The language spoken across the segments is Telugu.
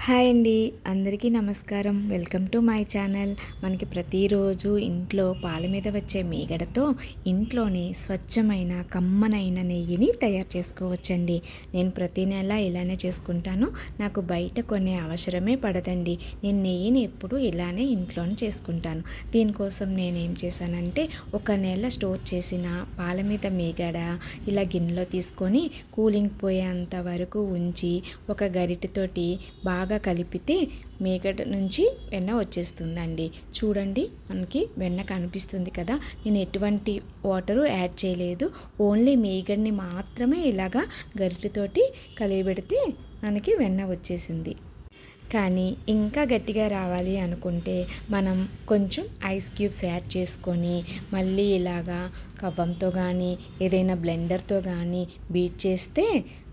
హాయ్ అండి, అందరికీ నమస్కారం. Welcome to my channel. మనకి ప్రతిరోజు ఇంట్లో పాల మీద వచ్చే మీగడతో ఇంట్లోని స్వచ్ఛమైన కమ్మనైన నెయ్యిని తయారు చేసుకోవచ్చండి. నేను ప్రతి నెల ఇలానే చేసుకుంటాను. నాకు బయట కొనే అవసరమే పడదండి. నేను నెయ్యిని ఎప్పుడు ఇలానే ఇంట్లోనే చేసుకుంటాను. దీనికోసం నేనేం చేశానంటే, ఒక నెల స్టోర్ చేసిన పాల మీద మీగడ ఇలా గిన్నెలో తీసుకొని కూలింగ్ పోయేంత వరకు ఉంచి ఒక గరిటెతోటి బాగా కలిపితే మీగడ నుంచి వెన్న వచ్చేస్తుందండి. చూడండి, మనకి వెన్న కనిపిస్తుంది కదా. నేను ఎటువంటి వాటరు యాడ్ చేయలేదు. ఓన్లీ మీగడని మాత్రమే ఇలాగా గరిటెతోటి కలిపెడితే మనకి వెన్న వచ్చేసింది. కానీ ఇంకా గట్టిగా రావాలి అనుకుంటే మనం కొంచెం ఐస్ క్యూబ్స్ యాడ్ చేసుకొని మళ్ళీ ఇలాగా కవ్వంతో కానీ ఏదైనా బ్లెండర్తో కానీ బీట్ చేస్తే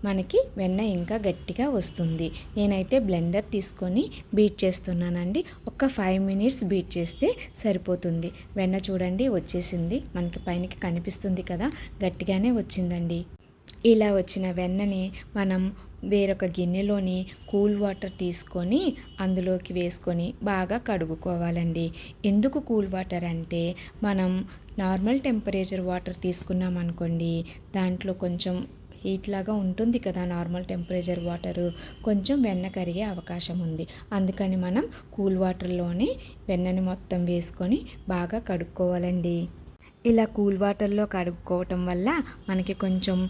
మనకి వెన్న ఇంకా గట్టిగా వస్తుంది. నేనైతే బ్లెండర్ తీసుకొని బీట్ చేస్తున్నానండి. ఒక 5 మినిట్స్ బీట్ చేస్తే సరిపోతుంది. వెన్న చూడండి వచ్చేసింది, మనకి పైనకి కనిపిస్తుంది కదా, గట్టిగానే వచ్చిందండి. ఇలా వచ్చిన వెన్నని మనం వేరొక గిన్నెలోని కూల్ వాటర్ తీసుకొని అందులోకి వేసుకొని బాగా కడుగుకోవాలండి. ఎందుకు కూల్ వాటర్ అంటే, మనం నార్మల్ టెంపరేచర్ వాటర్ తీసుకున్నాం అనుకోండి, దాంట్లో కొంచెం హీట్ లాగా ఉంటుంది కదా నార్మల్ టెంపరేచర్ వాటరు, కొంచెం వెన్న కరిగే అవకాశం ఉంది. అందుకని మనం కూల్ వాటర్లోనే వెన్నని మొత్తం వేసుకొని బాగా కడుక్కోవాలండి. ఇలా కూల్ వాటర్లో కడుక్కోవటం వల్ల మనకి కొంచెం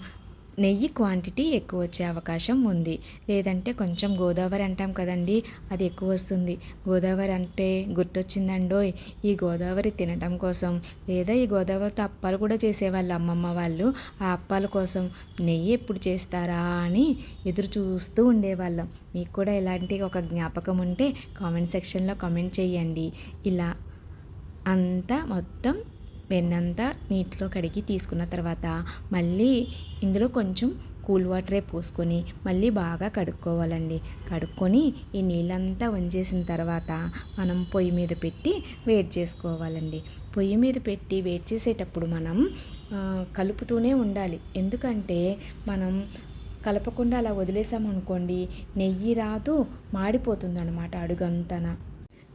నెయ్యి క్వాంటిటీ ఎక్కువ వచ్చే అవకాశం ఉంది. లేదంటే కొంచెం గోదావరి అంటాం కదండి, అది ఎక్కువ వస్తుంది. గోదావరి అంటే గుర్తొచ్చిందండోయ్, ఈ గోదావరి తినటం కోసం లేదా ఈ గోదావరితో అప్పాలు కూడా చేసేవాళ్ళు అమ్మమ్మ వాళ్ళు. ఆ అప్పాల కోసం నెయ్యి ఎప్పుడు చేస్తారా అని ఎదురు చూస్తూ ఉండేవాళ్ళం. మీకు కూడా ఇలాంటి ఒక జ్ఞాపకం ఉంటే కామెంట్ సెక్షన్లో కామెంట్ చేయండి. ఇలా అంతా మొత్తం వెన్నంతా నీటిలో కడిగి తీసుకున్న తర్వాత మళ్ళీ ఇందులో కొంచెం కూల్ వాటరే పోసుకొని మళ్ళీ బాగా కడుక్కోవాలండి. కడుక్కొని ఈ నీళ్ళంతా వంచేసిన తర్వాత మనం పొయ్యి మీద పెట్టి వేడి చేసుకోవాలండి. పొయ్యి మీద పెట్టి వేడి చేసేటప్పుడు మనం కలుపుతూనే ఉండాలి. ఎందుకంటే మనం కలపకుండా అలా వదిలేసామనుకోండి, నెయ్యి రాదు, మాడిపోతుంది అన్నమాట అడుగంతన.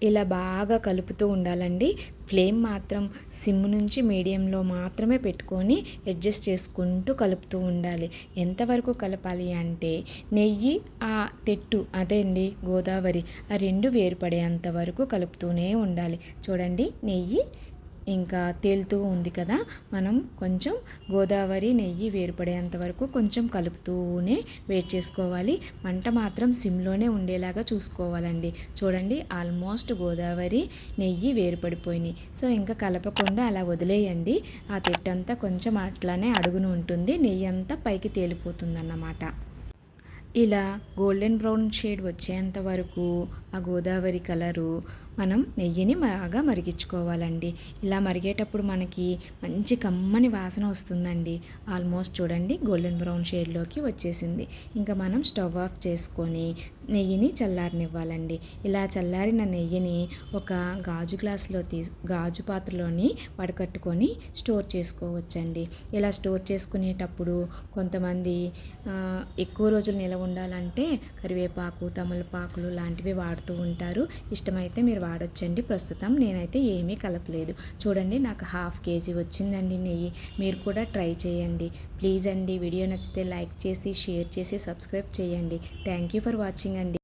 ఇలా బాగా కలుపుతూ ఉండాలండి. ఫ్లేమ్ మాత్రం సిమ్ నుంచి మీడియంలో మాత్రమే పెట్టుకొని అడ్జస్ట్ చేసుకుంటూ కలుపుతూ ఉండాలి. ఎంతవరకు కలపాలి అంటే, నెయ్యి ఆ తెట్టు అదే అండి గోదావరి, ఆ రెండు వేరుపడేంత వరకు కలుపుతూనే ఉండాలి. చూడండి, నెయ్యి ఇంకా తేలుతూ ఉంది కదా, మనం కొంచెం గోదావరి నెయ్యి వేరుపడేంత వరకు కొంచెం కలుపుతూనే వేడి చేసుకోవాలి. మంట మాత్రం సిమ్లోనే ఉండేలాగా చూసుకోవాలండి. చూడండి, ఆల్మోస్ట్ గోదావరి నెయ్యి వేరుపడిపోయినాయి. సో ఇంకా కలపకుండా అలా వదిలేయండి. ఆ తెట్టంతా కొంచెం అట్లానే అడుగును ఉంటుంది, నెయ్యి అంతా పైకి తేలిపోతుంది అన్నమాట. ఇలా గోల్డెన్ బ్రౌన్ షేడ్ వచ్చేంత వరకు ఆ గోదావరి కలరు మనం నెయ్యిని బాగా మరిగించుకోవాలండి. ఇలా మరిగేటప్పుడు మనకి మంచి కమ్మని వాసన వస్తుందండి. ఆల్మోస్ట్ చూడండి, గోల్డెన్ బ్రౌన్ షేడ్లోకి వచ్చేసింది. ఇంకా మనం స్టవ్ ఆఫ్ చేసుకొని నెయ్యిని చల్లారనివ్వాలండి. ఇలా చల్లారిన నెయ్యిని ఒక గాజు పాత్రలోని వడకట్టుకొని స్టోర్ చేసుకోవచ్చండి. ఇలా స్టోర్ చేసుకునేటప్పుడు కొంతమంది ఎక్కువ రోజులు నిల్వ ఉండాలంటే కరివేపాకు, తమలపాకులు లాంటివి వాడుతూ ఉంటారు. ఇష్టమైతే మీరు వాడొచ్చండి. ప్రస్తుతం నేనైతే ఏమీ కలపలేదు. చూడండి, నాకు 1/2 కేజీ వచ్చిందండి నెయ్యి. మీరు కూడా ట్రై చేయండి ప్లీజ్ అండి. వీడియో నచ్చితే లైక్ చేసి, షేర్ చేసి, సబ్స్క్రైబ్ చేయండి. థ్యాంక్ యూ ఫర్ వాచింగ్ అండి.